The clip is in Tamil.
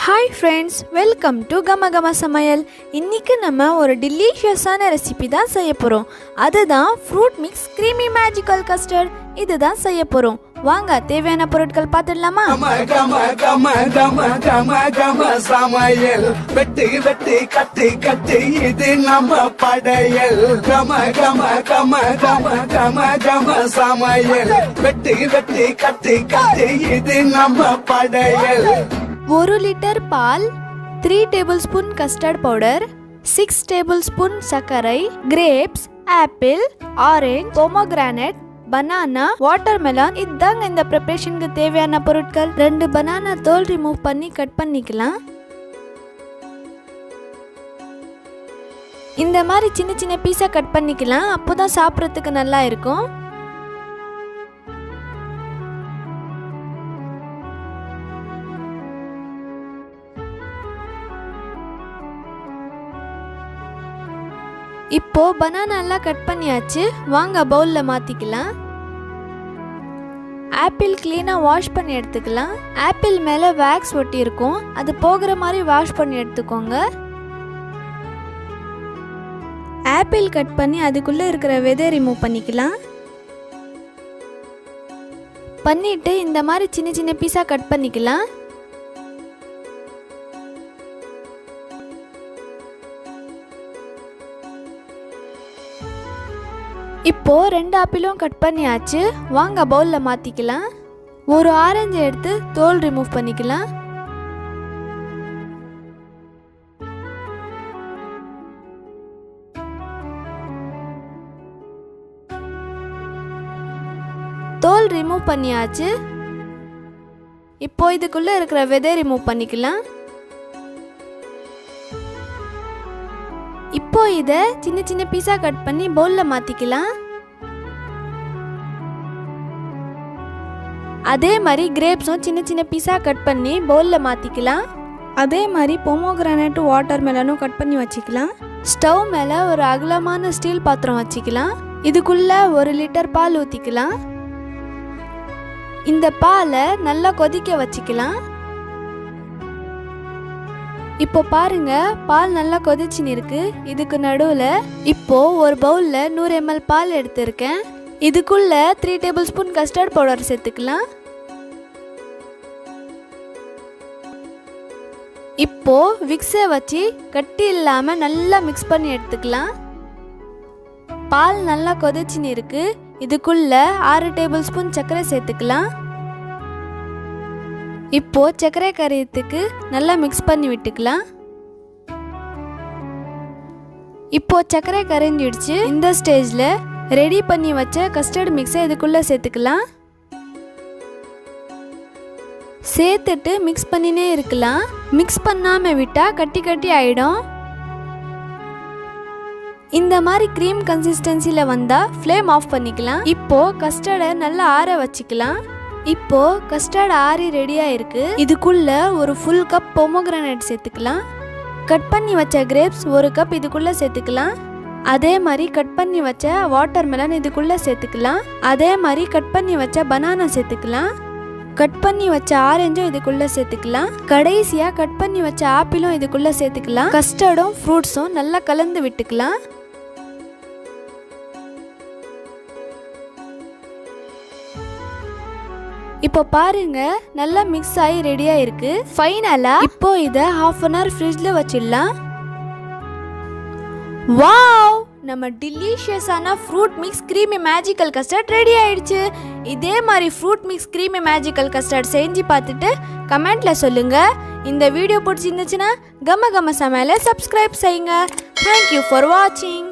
ஹாய் ஃப்ரெண்ட்ஸ், வெல்கம் டு கமகம சமையல். இன்றைக்கி நம்ம ஒரு டெலிஷியஸான ரெசிபி தான் செய்ய போகிறோம். அதுதான் fruit mix creamy magical custard. இதுதான் செய்ய போகிறோம். வாங்க தேவையான பொருட்கள் பார்த்துடலாமா? சமையல் வெட்டி வெட்டி கட்டி கட்டி இது நம்ம படையல். கம கம கம கம கம கம சமையல் வெட்டி வெட்டி கட்டி கட்டி இது நம்ம படையல். 1 லிட்டர் பால், 3 tablespoon custard powder, 6 tablespoon சர்க்கரை, grapes, apple, orange, pomegranate, banana, watermelon. இதுதாங்க இந்த ப்ரிப்பரேஷனுக்கு தேவையான பொருட்கள். 2 பனானா தோல் ரிமூவ் பண்ணி கட் பண்ணிக்கலாம். இந்த மாதிரி சின்ன சின்ன பீஸாக கட் பண்ணிக்கலாம். அப்போ தான் சாப்பிட்றதுக்கு நல்லா இருக்கும். இப்போ பனானா எல்லாம் கட் பண்ணியாச்சு. வாங்க பவுல்ல மாத்திக்கலாம். ஆப்பிள் கிளீனாக வாஷ் பண்ணி எடுத்துக்கலாம். ஆப்பிள் மேலே வேக்ஸ் ஒட்டி இருக்கும், அது போகிற மாதிரி வாஷ் பண்ணி எடுத்துக்கோங்க. ஆப்பிள் கட் பண்ணி அதுக்குள்ளே இருக்கிற விதை ரிமூவ் பண்ணிக்கலாம். பண்ணிட்டு இந்த மாதிரி சின்ன சின்ன பீஸாக கட் பண்ணிக்கலாம். இப்போ 2 ஆப்பிளும் கட் பண்ணியாச்சு. வாங்க பவுல்ல மாத்திக்கலாம். ஒரு ஆரஞ்சு எடுத்து தோல் ரிமூவ் பண்ணிக்கலாம். தோல் ரிமூவ் பண்ணியாச்சு. இப்போ இதுக்குள்ள இருக்கிற விதை ரிமூவ் பண்ணிக்கலாம். இப்போ இதை சின்ன சின்ன பீஸா கட் பண்ணி பவுல்ல மாத்திக்கலாம். அதே மாதிரி கிரேப்ஸும் சின்ன சின்ன பீஸா கட் பண்ணி பவுல்ல மாத்திக்கலாம். அதே மாதிரி பொமோகிரானட், வாட்டர்மெலனும் கட் பண்ணி வச்சுக்கலாம். ஸ்டவ் மேலே ஒரு அகலமான ஸ்டீல் பாத்திரம் வச்சுக்கலாம். இதுக்குள்ள 1 லிட்டர் பால் ஊற்றிக்கலாம். இந்த பாலை நல்லா கொதிக்க வச்சுக்கலாம். இப்போ பாருங்க, பால் நல்லா கொதிச்சுன்னு இருக்கு. இதுக்கு நடுவில் இப்போ ஒரு பவுல்ல 100 ml பால் எடுத்திருக்கேன். இதுக்குள்ள 3 டேபிள் ஸ்பூன் கஸ்டர்ட் பவுடர் சேர்த்துக்கலாம். இப்போ விக்ஸை வச்சு கட்டி இல்லாம நல்லா மிக்ஸ் பண்ணி எடுத்துக்கலாம். பால் நல்லா கொதிச்சுன்னு இருக்கு. இதுக்குள்ள 6 டேபிள் ஸ்பூன் சர்க்கரை சேர்த்துக்கலாம். இப்போ சர்க்கரை கரையத்துக்கு நல்லா மிக்ஸ் பண்ணி விட்டுக்கலாம். இப்போ சர்க்கரை கரைஞ்சிடுச்சு. இந்த ஸ்டேஜ்ல ரெடி பண்ணி வச்ச கஸ்டர்ட் மிக்ஸை இதுக்குள்ள சேர்த்துக்கலாம். சேர்த்துட்டு மிக்ஸ் பண்ணினே இருக்கலாம். மிக்ஸ் பண்ணாம விட்டா கட்டி கட்டி ஆயிடும். இந்த மாதிரி க்ரீம் கன்சிஸ்டன்சில வந்தா ஃப்ளேம் ஆஃப் பண்ணிக்கலாம். இப்போ கஸ்டர்டை நல்லா ஆற வச்சுக்கலாம். இப்போ கஸ்டர்ட் ஆறி ரெடியாக இருக்கு. இதுக்குள்ள ஒரு ஃபுல் கப் பொமோகிரானட் சேர்த்துக்கலாம். கட் பண்ணி வச்ச கிரேப்ஸ் 1 கப் இதுக்குள்ள சேர்த்துக்கலாம். அதே மாதிரி கட் பண்ணி வச்ச வாட்டர்மெலன் இதுக்குள்ள சேர்த்துக்கலாம். அதே மாதிரி கட் பண்ணி வச்ச பனானா சேர்த்துக்கலாம். கட் பண்ணி வச்ச ஆரஞ்சும் இதுக்குள்ள சேர்த்துக்கலாம். கடைசியா கட் பண்ணி வச்ச ஆப்பிளும் இதுக்குள்ள சேர்த்துக்கலாம். கஸ்டர்டும் ஃப்ரூட்ஸும் நல்லா கலந்து விட்டுக்கலாம். இப்போ பாருங்க, நல்லா மிக்ஸ் ஆகி ரெடியா இருக்கு. ஃபைனலா இப்போ இதை 1/2 an hour ஃப்ரிட்ஜ்ல வச்சிடலாம். வாவ், நம்ம டெலிஷியஸான fruit mix creamy magical custard ready ஆயிடுச்சு. இதே மாதிரி fruit mix creamy magical custard செஞ்சு பார்த்துட்டு கமெண்ட்ல சொல்லுங்க. இந்த வீடியோ பிடிச்சிருந்துச்சுன்னா கம கம சமையலை சப்ஸ்கிரைப் செய்யுங்க. தேங்க்யூ ஃபார் வாட்சிங்.